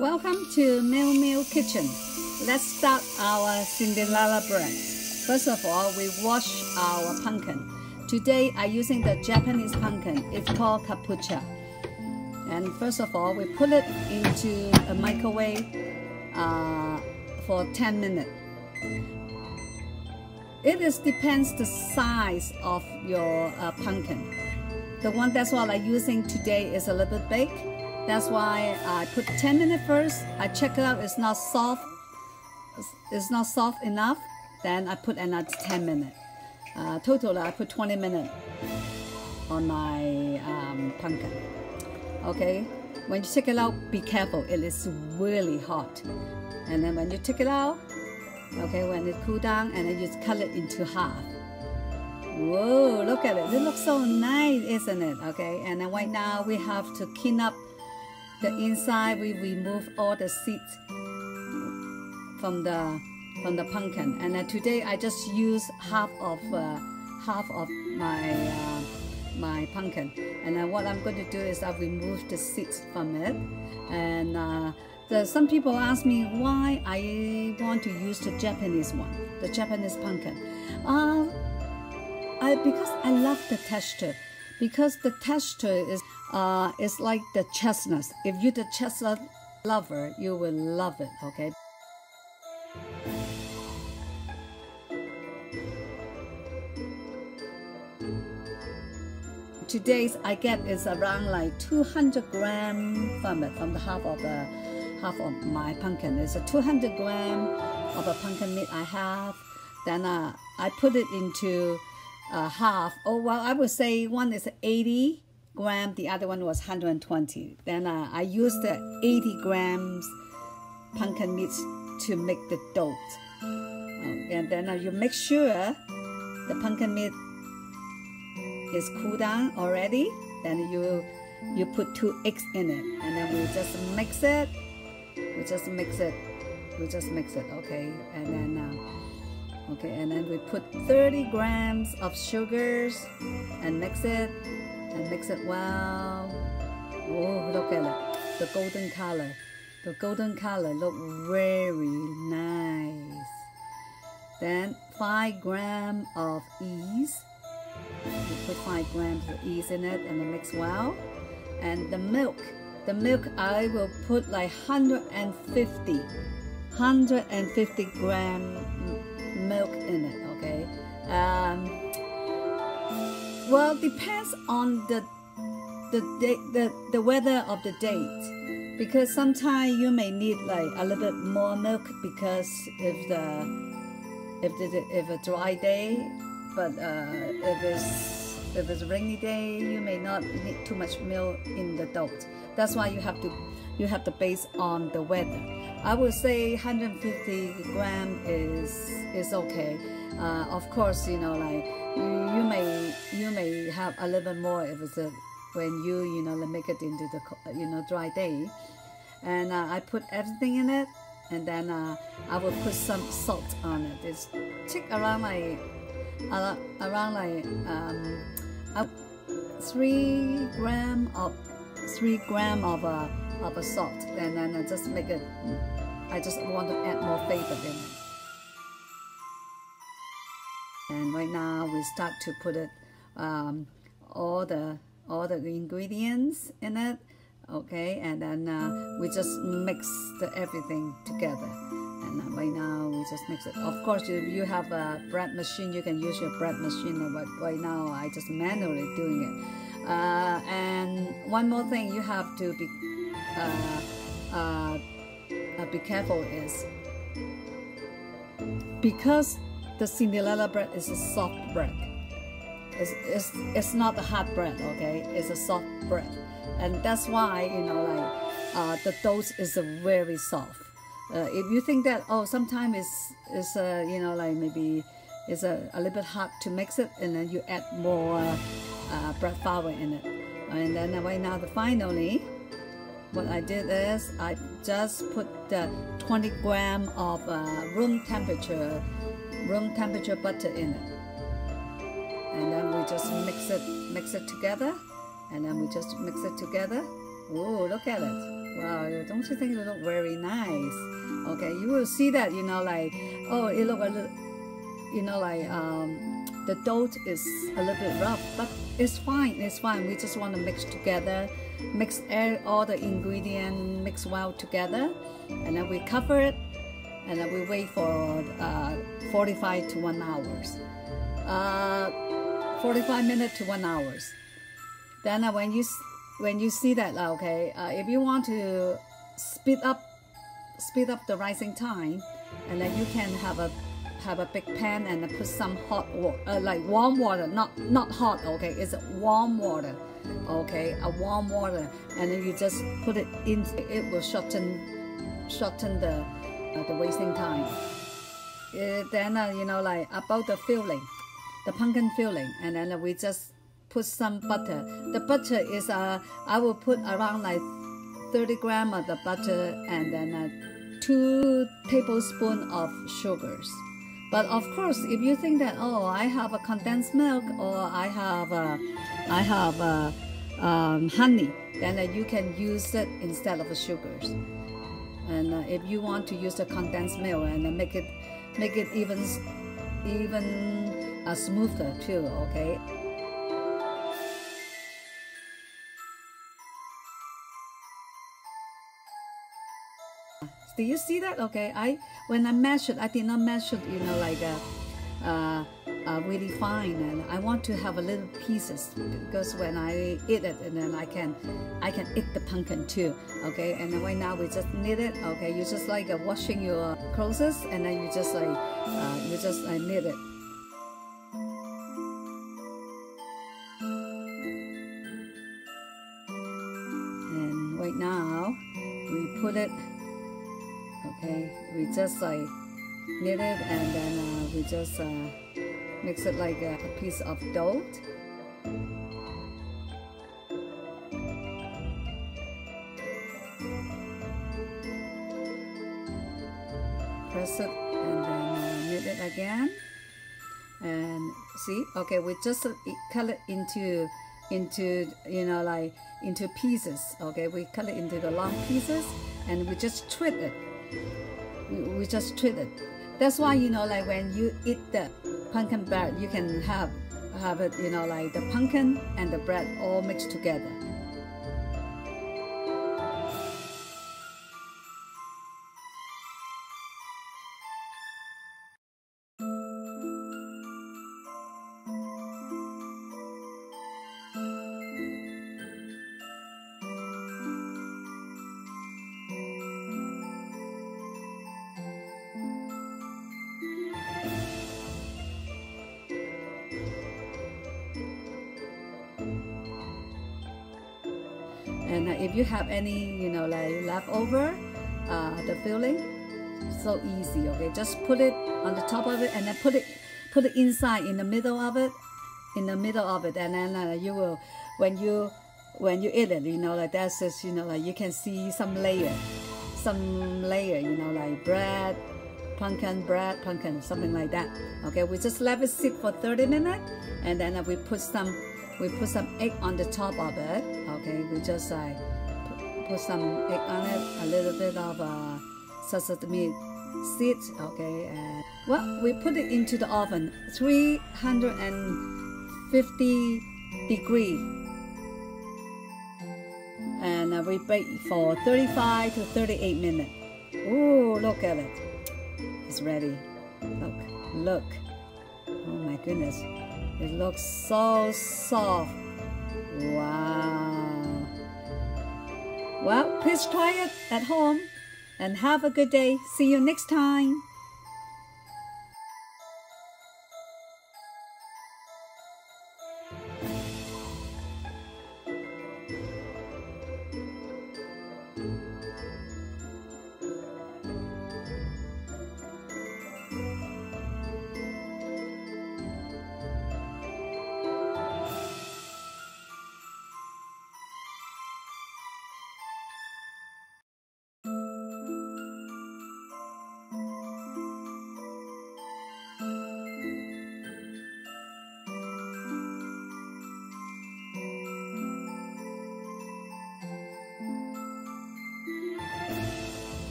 Welcome to Miu Miu Kitchen. Let's start our Cinderella bread. First of all, we wash our pumpkin. Today I'm using the Japanese pumpkin. It's called kapucha. And first of all, we put it into a microwave for 10 minutes. It depends the size of your pumpkin. The one that's what I'm using today is a little bit big. That's why I put 10 minutes first. I check it out, it's not soft. It's not soft enough. Then I put another 10 minutes. Total, I put 20 minutes on my pumpkin. Okay, when you take it out, be careful. It is really hot. And then when you take it out, okay, when it cool down, and then you cut it into half. Whoa, look at it. It looks so nice, isn't it? Okay, and then right now we have to clean up the inside. We remove all the seeds from the pumpkin. And then today I just use half of my pumpkin. And then what I'm going to do is I'll remove the seeds from it. And some people ask me why I want to use the Japanese one, the Japanese pumpkin. Because I love the texture. Because the texture is like the chestnuts. If you're the chestnut lover, you will love it. Okay. Today's I get is around like 200 grams from it, from the half of my pumpkin. It's a 200 grams of a pumpkin meat I have. Then I put it into half. Oh well, I would say one is 80 grams, the other one was 120. Then I used the 80 grams pumpkin meat to make the dough. And then you make sure the pumpkin meat is cooled down already. Then you put 2 eggs in it, and then we just mix it. We just mix it. Okay, and then. Okay, and then we put 30 grams of sugars and mix it well. Oh, look at it, the golden color. The golden color look very nice. Then 5 grams of yeast. We put 5 grams of yeast in it and then mix well. And the milk I will put like 150 grams milk in it. Okay, well, depends on the weather of the date, because sometimes you may need like a little bit more milk, because if a dry day, but if it's a rainy day, you may not need too much milk in the dough. That's why you have to base on the weather. I would say 150 grams is okay. Of course, you know, like you may have a little bit more if it's when you make it into the dry day. And I put everything in it, and then I will put some salt on it. It's take around like 3 grams of a salt, and then I just make it. I just want to add more flavor in it. And right now we start to put it all the ingredients in it. Okay, and then we just mix everything together. And right now we just mix it. Of course, if you have a bread machine, you can use your bread machine. But right now I just manually doing it. And one more thing you have to be careful is, because the Cinderella bread is a soft bread. It's not a hard bread. Okay, it's a soft bread, and that's why the dough is very soft. If you think that sometimes it's maybe it's a little bit hard to mix it, and then you add more bread flour in it. And then right now, finally, what I did is I just put the 20 grams of room temperature butter in it, and then we just mix it together, and then we just mix it together. Oh, look at it! Wow, don't you think it look very nice? Okay, you will see that, you know, like, oh, it look a little, you know, like the dough is a little bit rough, but it's fine. It's fine. We just want to mix together, mix all the ingredients, mix well together, and then we cover it, and then we wait for 45 to 1 hours. 45 minutes to 1 hours. Then when you see that, okay, if you want to speed up the rising time, and then you can have a big pan and put some hot water, like warm water, not hot, okay, it's warm water, okay, a warm water, and then you just put it in. It will shorten the waiting time. Then you know, like about the filling, the pumpkin filling, and then we just put some butter. The butter is I will put around like 30 grams of the butter, and then 2 tablespoons of sugars. But of course, if you think that, oh, I have a condensed milk, or I have honey, then you can use it instead of the sugars. And if you want to use the condensed milk and make it even smoother too, okay. Do you see that? Okay, when I measured, I did not measure, you know, like really fine, and I want to have a little pieces, because when I eat it, and then I can eat the pumpkin too. Okay, and then right now we just knead it. Okay, you just like washing your clothes, and then you just like knead it. And right now we put it. Okay, we just like knead it, and then we just mix it like a piece of dough. Press it, and then knead it again. And see, okay, we just cut it into you know, like into pieces. Okay, we cut it into the long pieces, and we just twist it. We just treat it. That's why, you know, like when you eat the pumpkin bread, you can have it, you know, like the pumpkin and the bread all mixed together. And if you have any, you know, like leftover, the filling, so easy. Okay, just put it on the top of it, and then put it inside in the middle of it, and then you will, when you eat it, you know, like that's just, you know, like you can see some layer, you know, like bread, pumpkin, something like that. Okay, we just let it sit for 30 minutes, and then we put some egg on the top of it. Okay, we just put some egg on it, a little bit of sesame seeds. Okay, and well, we put it into the oven, 350 degrees, and we bake for 35 to 38 minutes. Oh, look at it, it's ready. Look, oh my goodness. It looks so soft. Wow. Well, please try it at home and have a good day. See you next time.